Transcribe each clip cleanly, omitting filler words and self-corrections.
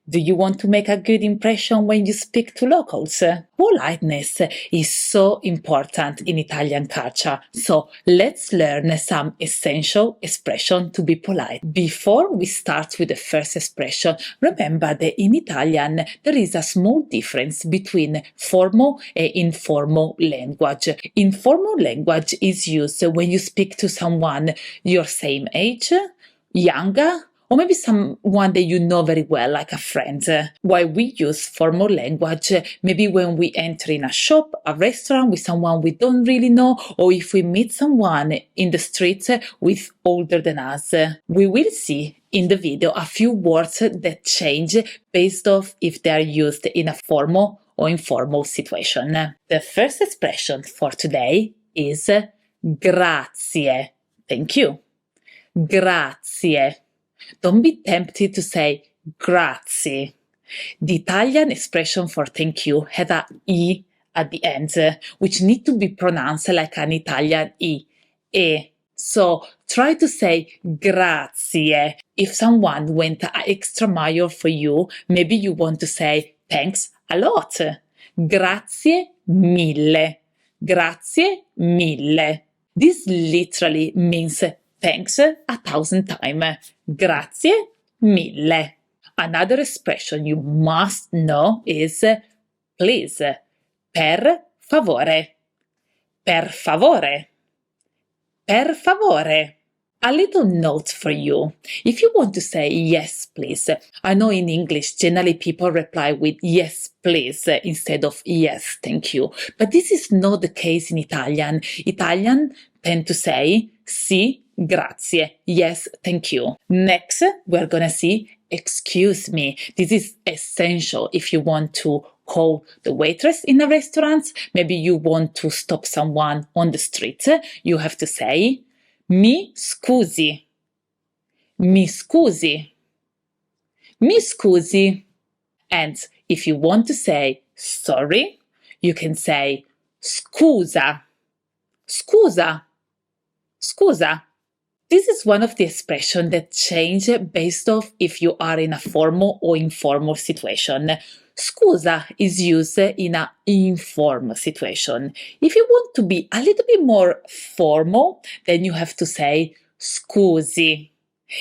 Do you want to make a good impression when you speak to locals? Politeness is so important in Italian culture, so let's learn some essential expressions to be polite. Before we start with the first expression, remember that in Italian there is a small difference between formal and informal language. Informal language is used when you speak to someone your same age, younger, or maybe someone that you know very well, like a friend. While we use formal language, maybe when we enter in a shop, a restaurant with someone we don't really know, or if we meet someone in the street with older than us. We will see in the video a few words that change based off if they are used in a formal or informal situation. The first expression for today is grazie. Thank you. Grazie. Don't be tempted to say grazie. The Italian expression for thank you has a E at the end, which need to be pronounced like an Italian E. E. So try to say grazie. If someone went an extra mile for you, maybe you want to say thanks a lot. Grazie mille. Grazie mille. This literally means thanks 1,000 times. Grazie mille. Another expression you must know is please. Per favore. Per favore. Per favore. A little note for you. If you want to say yes, please. I know in English, generally people reply with yes, please, instead of yes, thank you. But this is not the case in Italian. Italian tend to say sì, grazie, yes, thank you. Next, we're gonna see excuse me. This is essential if you want to call the waitress in a restaurant. Maybe you want to stop someone on the street. You have to say mi scusi. Mi scusi. Mi scusi. And if you want to say sorry, you can say scusa. Scusa. Scusa. This is one of the expressions that change based off if you are in a formal or informal situation. Scusa is used in an informal situation. If you want to be a little bit more formal, then you have to say scusi.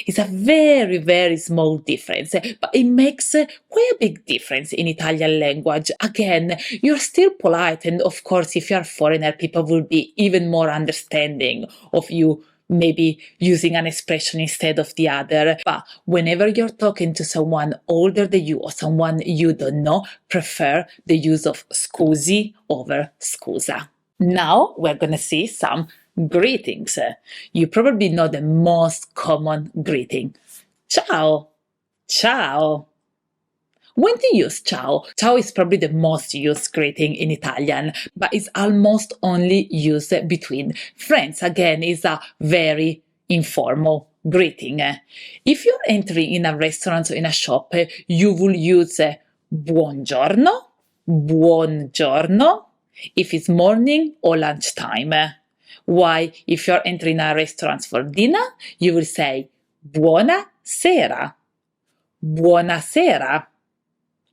It's a very, very small difference, but it makes quite a big difference in Italian language. Again, you're still polite, and of course, if you're a foreigner, people will be even more understanding of you maybe using an expression instead of the other. But whenever you're talking to someone older than you or someone you don't know, prefer the use of scusi over scusa. Now we're going to see some greetings. You probably know the most common greeting. Ciao. Ciao. When to use ciao? Ciao is probably the most used greeting in Italian, but it's almost only used between friends. Again, it's a very informal greeting. If you're entering in a restaurant or in a shop, you will use buongiorno, buongiorno, if it's morning or lunchtime. While if you're entering a restaurant for dinner, you will say buonasera, buonasera.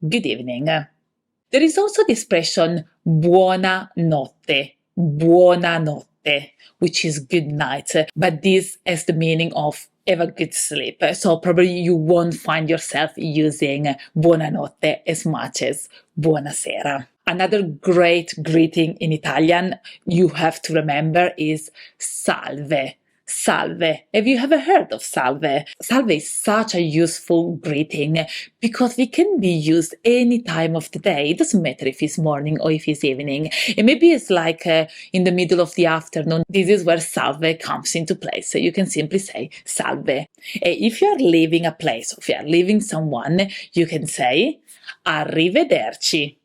Good evening. There is also the expression buonanotte, buonanotte, which is good night, but this has the meaning of have a good sleep. So probably you won't find yourself using buonanotte as much as buonasera. Another great greeting in Italian you have to remember is salve. Salve. Have you ever heard of salve? Salve is such a useful greeting because it can be used any time of the day. It doesn't matter if it's morning or if it's evening. And maybe it's like in the middle of the afternoon. This is where salve comes into place. So you can simply say salve. If you're leaving a place, if you're leaving someone, you can say arrivederci.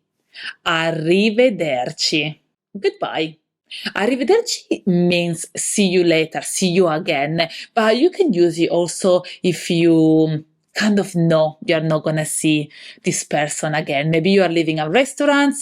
Arrivederci. Goodbye. Arrivederci means see you later, see you again, but you can use it also if you kind of know you're not gonna see this person again. Maybe you are leaving a restaurant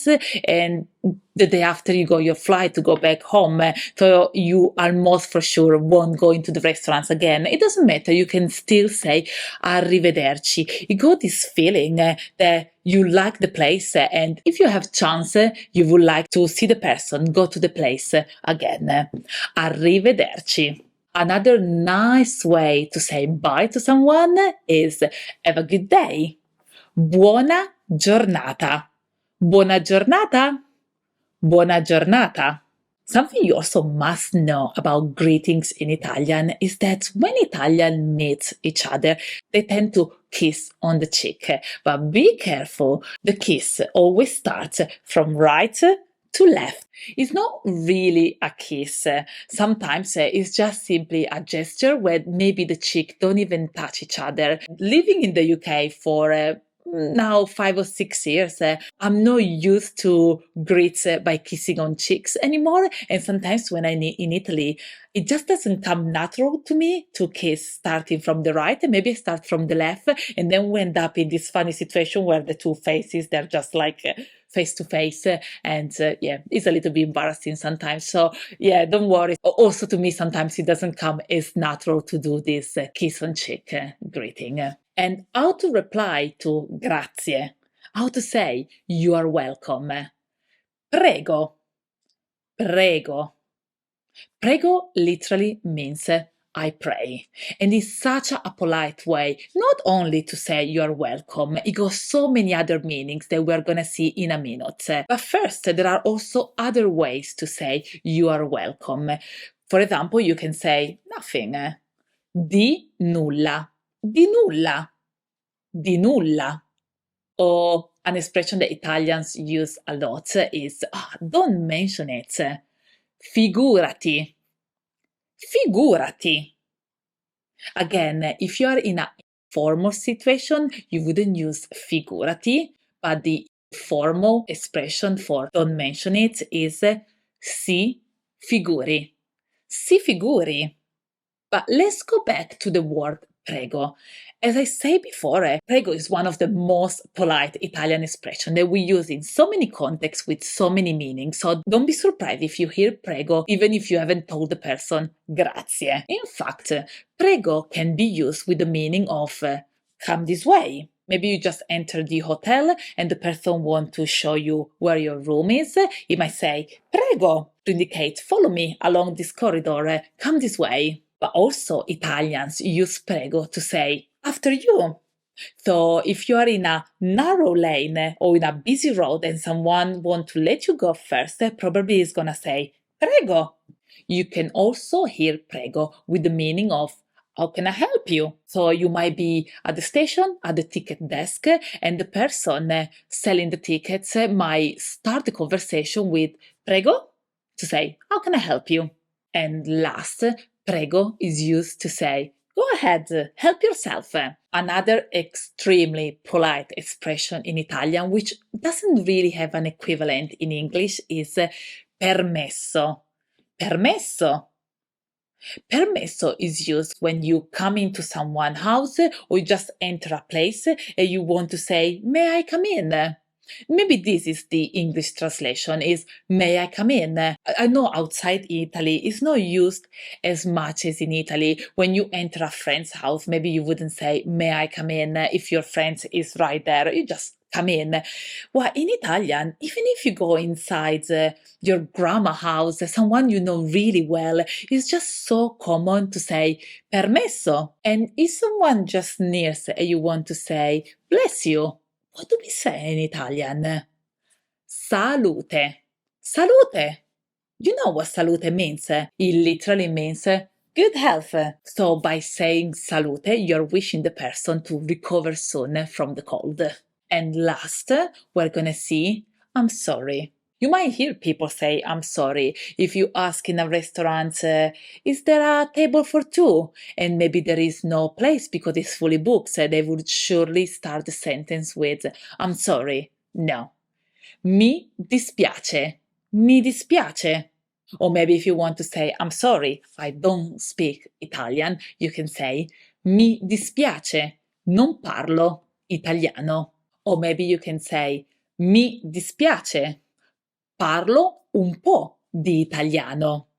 and the day after you go your flight to go back home, so you almost for sure won't go into the restaurants again. It doesn't matter, you can still say arrivederci. You got this feeling that you like the place, and if you have chance, you would like to see the person, go to the place again. Arrivederci. Another nice way to say bye to someone is have a good day. Buona giornata. Buona giornata. Buona giornata. Something you also must know about greetings in Italian is that when Italians meet each other, they tend to kiss on the cheek. But be careful, the kiss always starts from right to left. It's not really a kiss. Sometimes it's just simply a gesture where maybe the cheek don't even touch each other. Living in the UK for now 5 or 6 years, I'm not used to greets by kissing on cheeks anymore. And sometimes when I'm in Italy, it just doesn't come natural to me to kiss starting from the right. Maybe I start from the left, and then we end up in this funny situation where the two faces, they're just like face to face. And yeah, it's a little bit embarrassing sometimes. So yeah, don't worry. Also to me, sometimes it doesn't come as natural to do this kiss on cheek greeting. And how to reply to grazie. How to say you are welcome. Prego. Prego. Prego literally means I pray. And it's such a polite way, not only to say you are welcome, it goes so many other meanings that we're gonna see in a minute. But first, there are also other ways to say you are welcome. For example, you can say nothing. Di nulla. Di nulla. Di nulla. Or an expression that Italians use a lot is don't mention it. Figurati. Figurati. Again, if you are in a formal situation, you wouldn't use figurati, but the formal expression for don't mention it is si figuri. Si figuri. But let's go back to the word prego. As I said before, prego is one of the most polite Italian expressions that we use in so many contexts with so many meanings. So don't be surprised if you hear prego, even if you haven't told the person grazie. In fact, prego can be used with the meaning of come this way. Maybe you just enter the hotel and the person wants to show you where your room is. He might say, prego, to indicate, follow me along this corridor, come this way. But also Italians use prego to say, after you. So if you are in a narrow lane or in a busy road and someone wants to let you go first, probably is going to say, prego. You can also hear prego with the meaning of how can I help you? So you might be at the station, at the ticket desk, and the person selling the tickets might start the conversation with prego to say, how can I help you? And last, prego is used to say, go ahead, help yourself. Another extremely polite expression in Italian, which doesn't really have an equivalent in English, is permesso. Permesso. Permesso is used when you come into someone's house or you just enter a place and you want to say, may I come in? Maybe this is the English translation is may I come in? I know outside Italy it's not used as much as in Italy. When you enter a friend's house, maybe you wouldn't say may I come in if your friend is right there. You just come in. Well, in Italian, even if you go inside your grandma house, someone you know really well, it's just so common to say permesso. And if someone just nears and you want to say bless you, what do we say in Italian? Salute. Salute. You know what salute means? It literally means good health. So by saying salute, you're wishing the person to recover soon from the cold. And last, we're gonna see I'm sorry. You might hear people say I'm sorry if you ask in a restaurant, is there a table for two? And maybe there is no place because it's fully booked. They would surely start the sentence with I'm sorry. No. Mi dispiace. Mi dispiace. Or maybe if you want to say I'm sorry, I don't speak Italian, you can say mi dispiace. non parlo italiano. Or maybe you can say, mi dispiace, parlo un po' di italiano.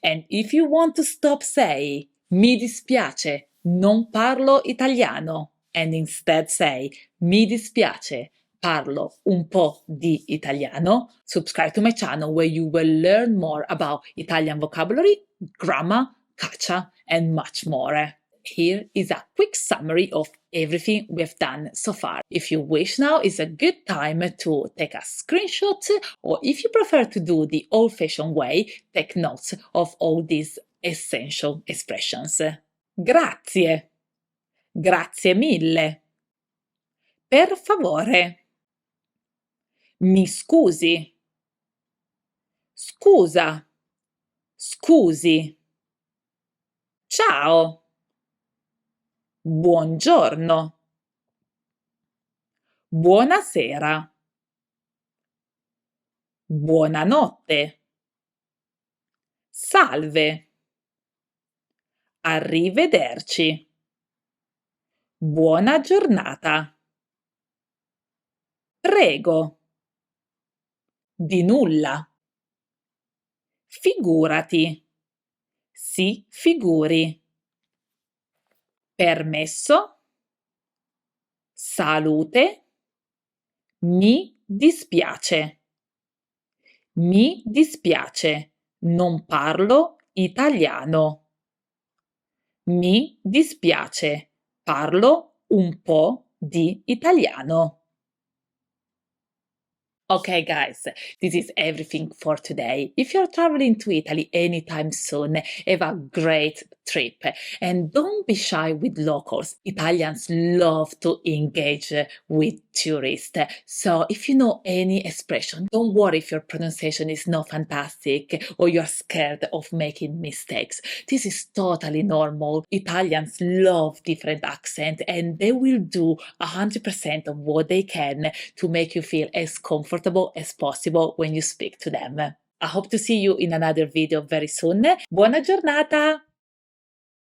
And if you want to stop say, mi dispiace, non parlo italiano, and instead say, mi dispiace, parlo un po' di italiano, subscribe to my channel where you will learn more about Italian vocabulary, grammar, caccia, and much more. Here is a quick summary of everything we've done so far. If you wish, now is a good time to take a screenshot, or if you prefer to do the old-fashioned way, take notes of all these essential expressions. Grazie. Grazie mille. Per favore. Mi scusi. Scusa. Scusi. Ciao. Buongiorno. Buonasera. Buonanotte. Salve. Arrivederci. Buona giornata. Prego. Di nulla. Figurati. Si figuri. Permesso. Salute. Mi dispiace. Mi dispiace, non parlo italiano. Mi dispiace, parlo un po' di italiano. Okay, guys, this is everything for today. If you're traveling to Italy anytime soon, have a great trip and don't be shy with locals. Italians love to engage with tourists. So if you know any expression, don't worry if your pronunciation is not fantastic or you're scared of making mistakes. This is totally normal. Italians love different accents and they will do 100% of what they can to make you feel as comfortable as possible when you speak to them. I hope to see you in another video very soon. Buona giornata!